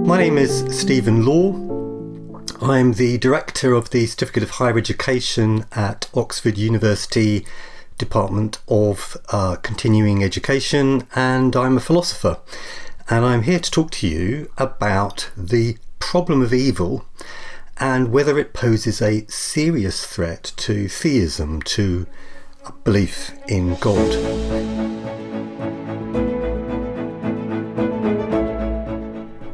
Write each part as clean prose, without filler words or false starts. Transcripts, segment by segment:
My name is Stephen Law. I'm the Director of the Certificate of Higher Education at Oxford University Department of Continuing Education, and I'm a philosopher. And I'm here to talk to you about the problem of evil and whether it poses a serious threat to theism, to belief in God.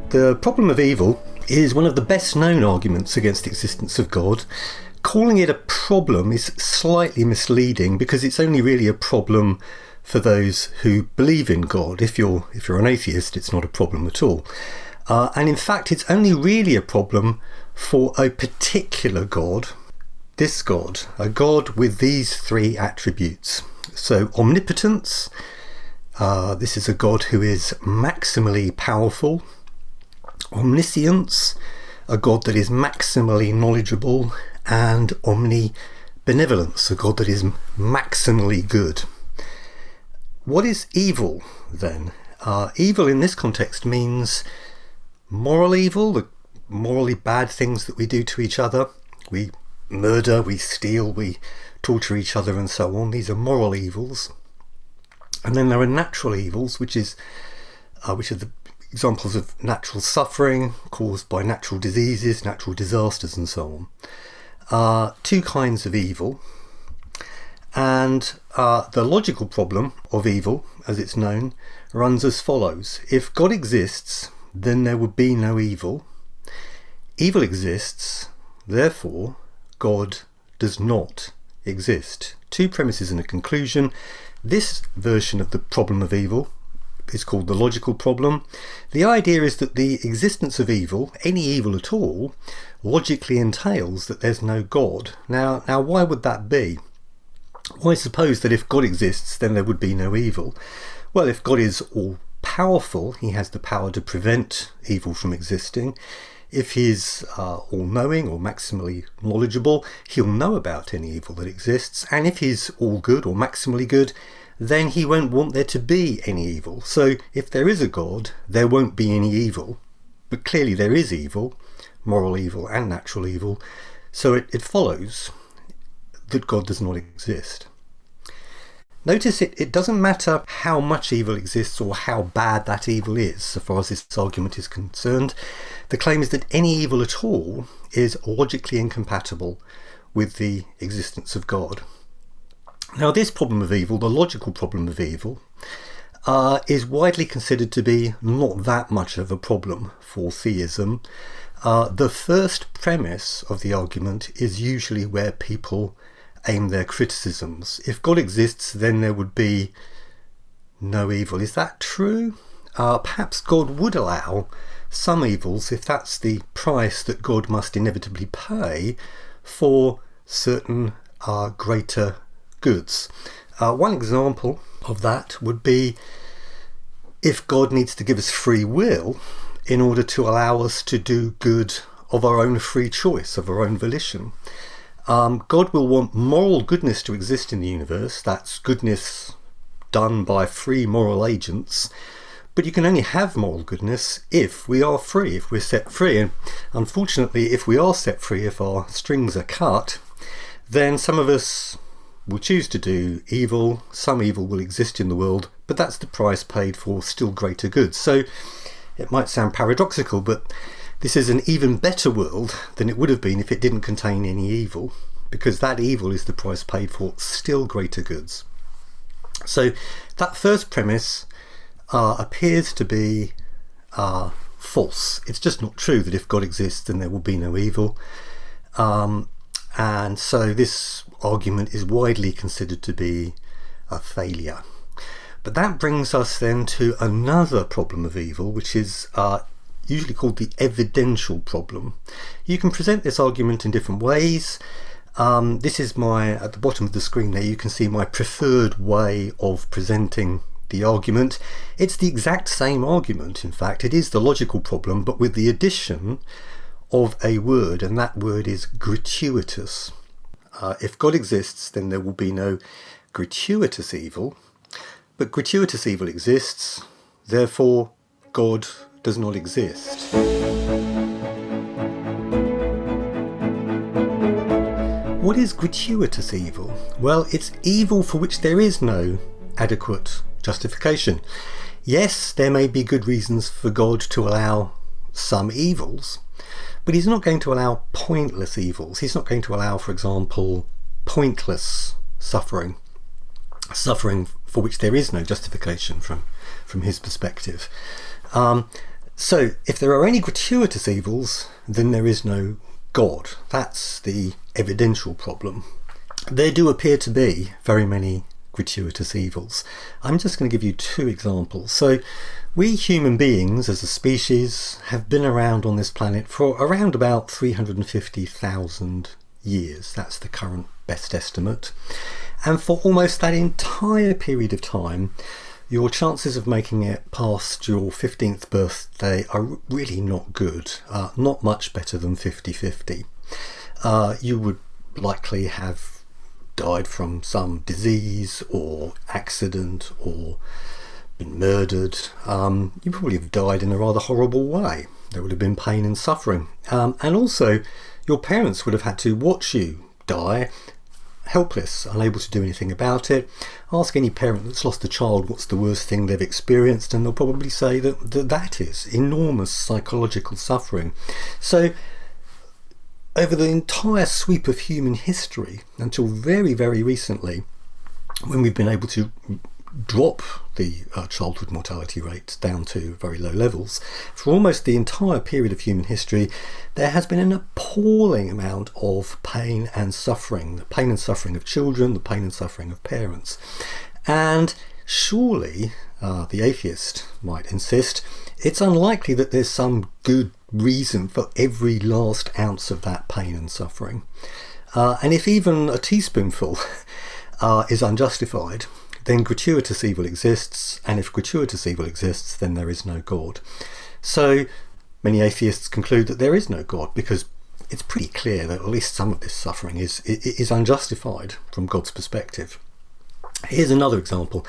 The problem of evil is one of the best known arguments against the existence of God. Calling it a problem is slightly misleading because it's only really a problem for those who believe in God. If you're an atheist, it's not a problem at all. And in fact, it's only really a problem for a particular God. This God, a God with these three attributes. So omnipotence, this is a God who is maximally powerful. Omniscience, a God that is maximally knowledgeable. And omnibenevolence, a God that is maximally good. What is evil then? Evil in this context means moral evil, the morally bad things that we do to each other. We murder, we steal, we torture each other and so on. These are moral evils. And then there are natural evils, which are the examples of natural suffering caused by natural diseases, natural disasters and so on. Two kinds of evil. And the logical problem of evil, as it's known, runs as follows. If God exists, then there would be no evil. Evil exists, therefore God does not exist. Two premises and a conclusion. This version of the problem of evil is called the logical problem. The idea is that the existence of evil, any evil at all, logically entails that there's no God. Now why would that be? Well, I suppose that if God exists, then there would be no evil. Well, if God is all-powerful, he has the power to prevent evil from existing. If he's all-knowing or maximally knowledgeable, he'll know about any evil that exists. And if he's all-good or maximally good, then he won't want there to be any evil. So if there is a God, there won't be any evil. But clearly there is evil, moral evil and natural evil. So it follows that God does not exist. Notice it doesn't matter how much evil exists or how bad that evil is, so far as this argument is concerned. The claim is that any evil at all is logically incompatible with the existence of God. Now, this problem of evil, the logical problem of evil, is widely considered to be not that much of a problem for theism. The first premise of the argument is usually where people aim their criticisms. If God exists, then there would be no evil. Is that true? Perhaps God would allow some evils if that's the price that God must inevitably pay for certain greater goods. One example of that would be if God needs to give us free will in order to allow us to do good of our own free choice, of our own volition. God will want moral goodness to exist in the universe. That's goodness done by free moral agents. But you can only have moral goodness if we are free, if we're set free. And unfortunately, if we are set free, if our strings are cut, then some of us will choose to do evil. Some evil will exist in the world, but that's the price paid for still greater good. So it might sound paradoxical, but this is an even better world than it would have been if it didn't contain any evil, because that evil is the price paid for still greater goods. So that first premise appears to be false. It's just not true that if God exists, then there will be no evil. And so this argument is widely considered to be a failure. But that brings us then to another problem of evil, which is usually called the evidential problem. You can present this argument in different ways. This is at the bottom of the screen there, you can see my preferred way of presenting the argument. It's the exact same argument, in fact. It is the logical problem, but with the addition of a word, and that word is gratuitous. If God exists, then there will be no gratuitous evil, but gratuitous evil exists, therefore God does not exist. what is gratuitous evil? Well, it's evil for which there is no adequate justification. Yes, there may be good reasons for God to allow some evils, but he's not going to allow pointless evils. He's not going to allow, for example, pointless suffering for which there is no justification from his perspective. So if there are any gratuitous evils, then there is no God. That's the evidential problem. There do appear to be very many gratuitous evils. I'm just going to give you two examples. So we human beings as a species have been around on this planet for around about 350,000 years. That's the current best estimate. And for almost that entire period of time, your chances of making it past your 15th birthday are really not good. Not much better than 50-50. You would likely have died from some disease or accident or been murdered. You probably have died in a rather horrible way. There would have been pain and suffering. And also, your parents would have had to watch you die, helpless, unable to do anything about it. Ask any parent that's lost a child what's the worst thing they've experienced, and they'll probably say that is enormous psychological suffering. So over the entire sweep of human history, until very, very recently, when we've been able to drop the childhood mortality rate down to very low levels, for almost the entire period of human history, there has been an appalling amount of pain and suffering. The pain and suffering of children, the pain and suffering of parents. And surely, the atheist might insist, it's unlikely that there's some good reason for every last ounce of that pain and suffering. And if even a teaspoonful is unjustified, then gratuitous evil exists, and if gratuitous evil exists, then there is no God. So many atheists conclude that there is no God, because it's pretty clear that at least some of this suffering is unjustified from God's perspective. Here's another example.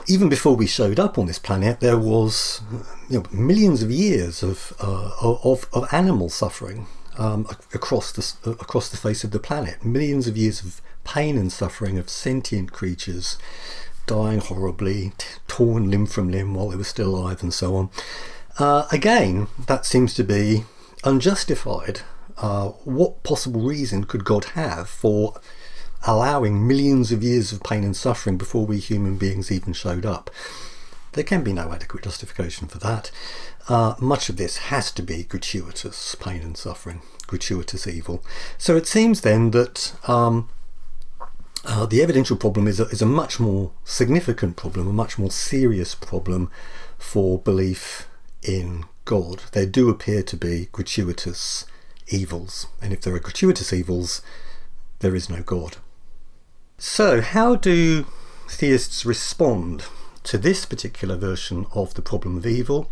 Even before we showed up on this planet, there was millions of years of animal suffering across the face of the planet. Millions of years of pain and suffering of sentient creatures dying horribly, torn limb from limb while they were still alive, and so on. Again, that seems to be unjustified. What possible reason could God have for allowing millions of years of pain and suffering before we human beings even showed up? There can be no adequate justification for that. Much of this has to be gratuitous pain and suffering, gratuitous evil. So it seems then that the evidential problem is a much more significant problem, a much more serious problem for belief in God. There do appear to be gratuitous evils, and if there are gratuitous evils, there is no God. So how do theists respond to this particular version of the problem of evil?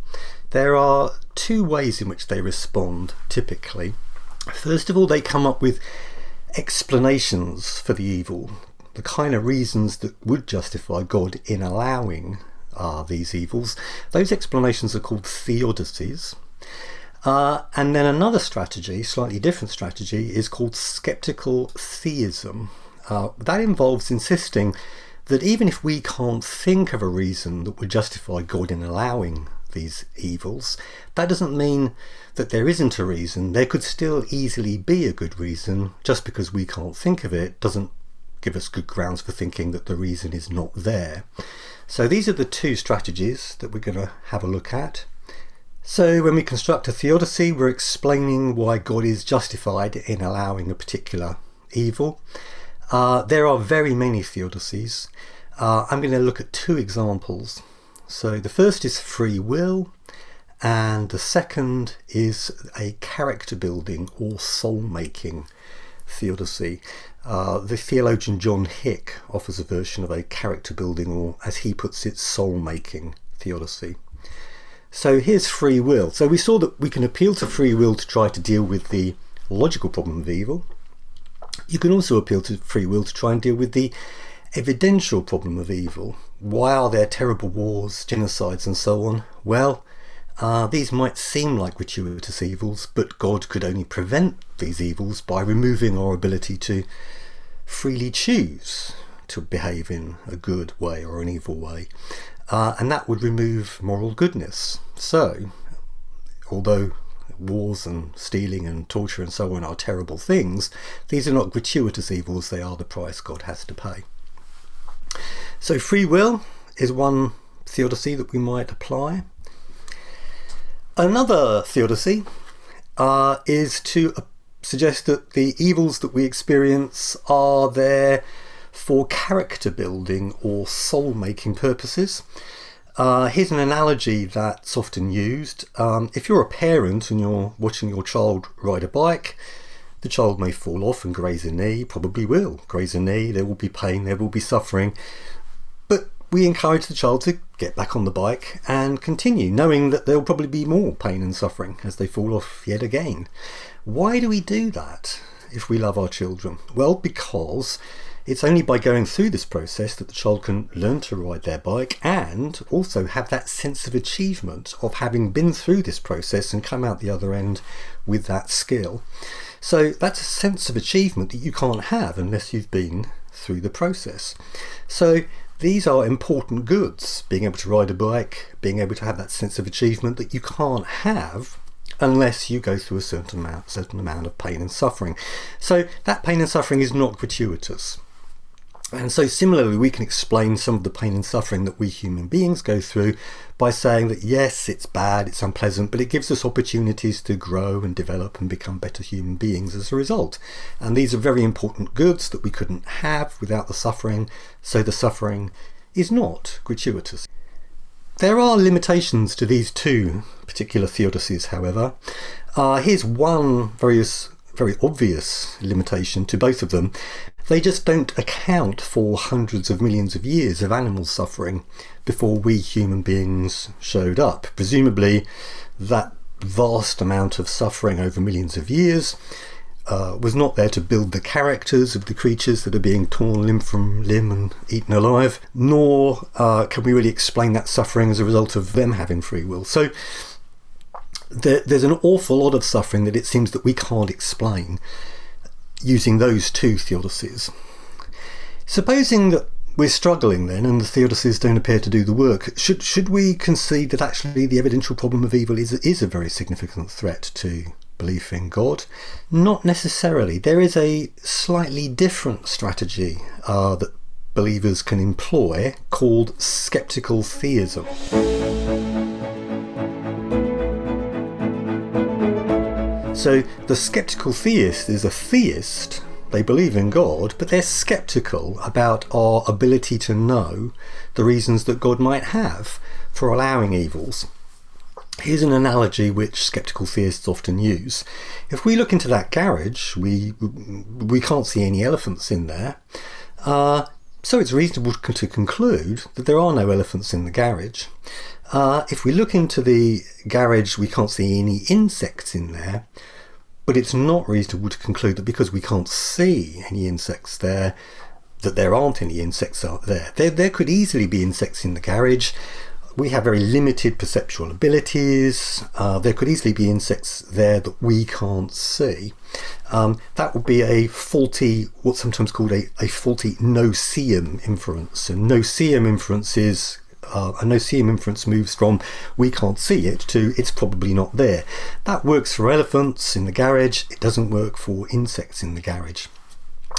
There are two ways in which they respond typically. First of all, they come up with explanations for the evil, the kind of reasons that would justify God in allowing these evils. Those explanations are called Theodicies. And then another strategy, slightly different strategy, is called skeptical theism. That involves insisting that even if we can't think of a reason that would justify God in allowing these evils, that doesn't mean that there isn't a reason. There could still easily be a good reason. Just because we can't think of it doesn't give us good grounds for thinking that the reason is not there. So these are the two strategies that we're going to have a look at. So when we construct a theodicy, we're explaining why God is justified in allowing a particular evil. There are very many theodicies. I'm going to look at two examples. So the first is free will, and the second is a character building or soul making theodicy. The theologian John Hick offers a version of a character building, or as he puts it, soul making theodicy. So here's free will. So we saw that we can appeal to free will to try to deal with the logical problem of evil. You can also appeal to free will to try and deal with the evidential problem of evil. Why are there terrible wars, genocides and so on? Well, These might seem like gratuitous evils, but God could only prevent these evils by removing our ability to freely choose to behave in a good way or an evil way. And that would remove moral goodness. So, although wars and stealing and torture and so on are terrible things, these are not gratuitous evils, they are the price God has to pay. So free will is one theodicy that we might apply. Another theodicy is to suggest that the evils that we experience are there for character building or soul making purposes. Here's an analogy that's often used. If you're a parent and you're watching your child ride a bike, the child may fall off and graze a knee, probably will graze a knee, there will be pain, there will be suffering, but we encourage the child to get back on the bike and continue, knowing that there will probably be more pain and suffering as they fall off yet again. Why do we do that if we love our children? Well, because it's only by going through this process that the child can learn to ride their bike and also have that sense of achievement of having been through this process and come out the other end with that skill. So that's a sense of achievement that you can't have unless you've been through the process. So these are important goods, being able to ride a bike, being able to have that sense of achievement that you can't have unless you go through a certain amount of pain and suffering. So that pain and suffering is not gratuitous. And so similarly, we can explain some of the pain and suffering that we human beings go through by saying that yes, it's bad, it's unpleasant, but it gives us opportunities to grow and develop and become better human beings as a result. And these are very important goods that we couldn't have without the suffering, so the suffering is not gratuitous. There are limitations to these two particular theodicies, however. Here's one very obvious limitation to both of them. They just don't account for hundreds of millions of years of animal suffering before we human beings showed up. Presumably that vast amount of suffering over millions of years was not there to build the characters of the creatures that are being torn limb from limb and eaten alive, nor can we really explain that suffering as a result of them having free will. So there's an awful lot of suffering that it seems that we can't explain using those two theodicies. Supposing that we're struggling then and the theodicies don't appear to do the work, should we concede that actually the evidential problem of evil is a very significant threat to belief in God? Not necessarily. There is a slightly different strategy that believers can employ called skeptical theism. So the skeptical theist is a theist. They believe in God, but they're skeptical about our ability to know the reasons that God might have for allowing evils. Here's an analogy which skeptical theists often use. If we look into that garage, we can't see any elephants in there. So it's reasonable to conclude that there are no elephants in the garage. If we look into the garage, we can't see any insects in there. But it's not reasonable to conclude that because we can't see any insects there, that there aren't any insects out there. There could easily be insects in the garage. We have very limited perceptual abilities. There could easily be insects there that we can't see. That would be a faulty, what's sometimes called a faulty no-seeum inference. And no-seeum inference is a no-seeum inference moves from we can't see it to it's probably not there. That works for elephants in the garage. It doesn't work for insects in the garage.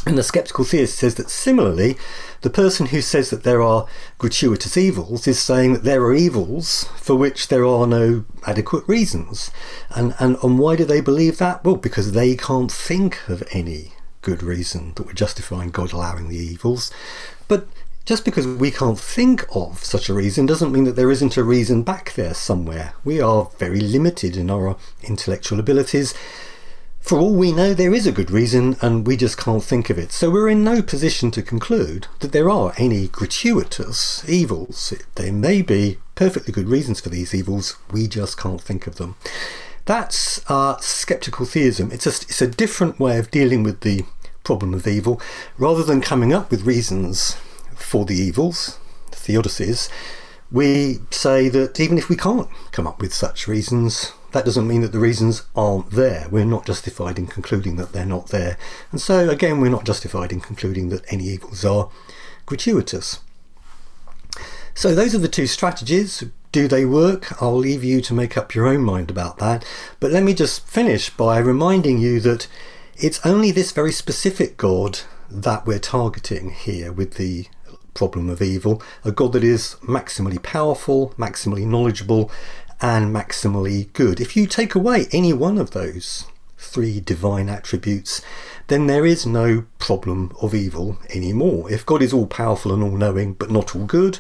And the skeptical theist says that similarly, the person who says that there are gratuitous evils is saying that there are evils for which there are no adequate reasons. And why do they believe that? Well, because they can't think of any good reason that would justify God allowing the evils. But just because we can't think of such a reason doesn't mean that there isn't a reason back there somewhere. We are very limited in our intellectual abilities. For all we know, there is a good reason and we just can't think of it. So we're in no position to conclude that there are any gratuitous evils. There may be perfectly good reasons for these evils, we just can't think of them. That's skeptical theism. It's a different way of dealing with the problem of evil. Rather than coming up with reasons for the evils, the Theodicies, we say that even if we can't come up with such reasons, that doesn't mean that the reasons aren't there. We're not justified in concluding that they're not there. And so again, we're not justified in concluding that any evils are gratuitous. So those are the two strategies. Do they work? I'll leave you to make up your own mind about that. But let me just finish by reminding you that it's only this very specific God that we're targeting here with the problem of evil, a God that is maximally powerful, maximally knowledgeable, and maximally good. If you take away any one of those three divine attributes, then there is no problem of evil anymore. If God is all powerful and all knowing but not all good,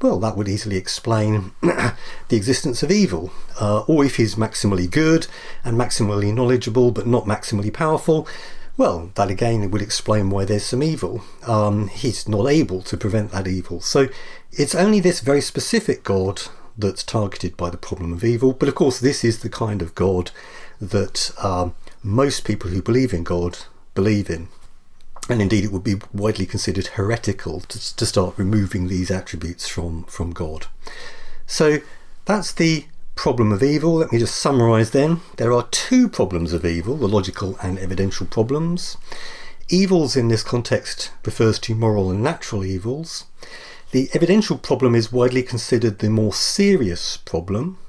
well, that would easily explain the existence of evil. Or if he's maximally good and maximally knowledgeable but not maximally powerful, well, that again would explain why there's some evil. He's not able to prevent that evil. So it's only this very specific God that's targeted by the problem of evil. But of course, this is the kind of God that most people who believe in God believe in. And indeed, it would be widely considered heretical to start removing these attributes from God. So that's the problem of evil. Let me just summarise then. There are two problems of evil, the logical and evidential problems. Evils in this context refers to moral and natural evils. The evidential problem is widely considered the more serious problem.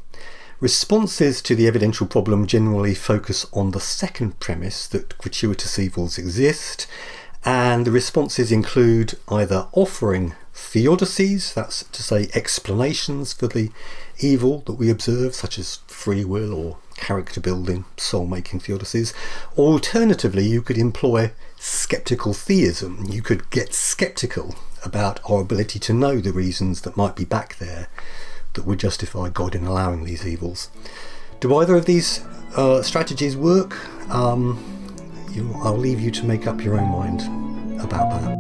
Responses to the evidential problem generally focus on the second premise that gratuitous evils exist, and the responses include either offering Theodicies, that's to say explanations for the evil that we observe, such as free will or character building, soul making Theodicies, or alternatively you could employ skeptical theism. You could get skeptical about our ability to know the reasons that might be back there that would justify God in allowing these evils. Do either of these strategies work? I'll leave you to make up your own mind about that.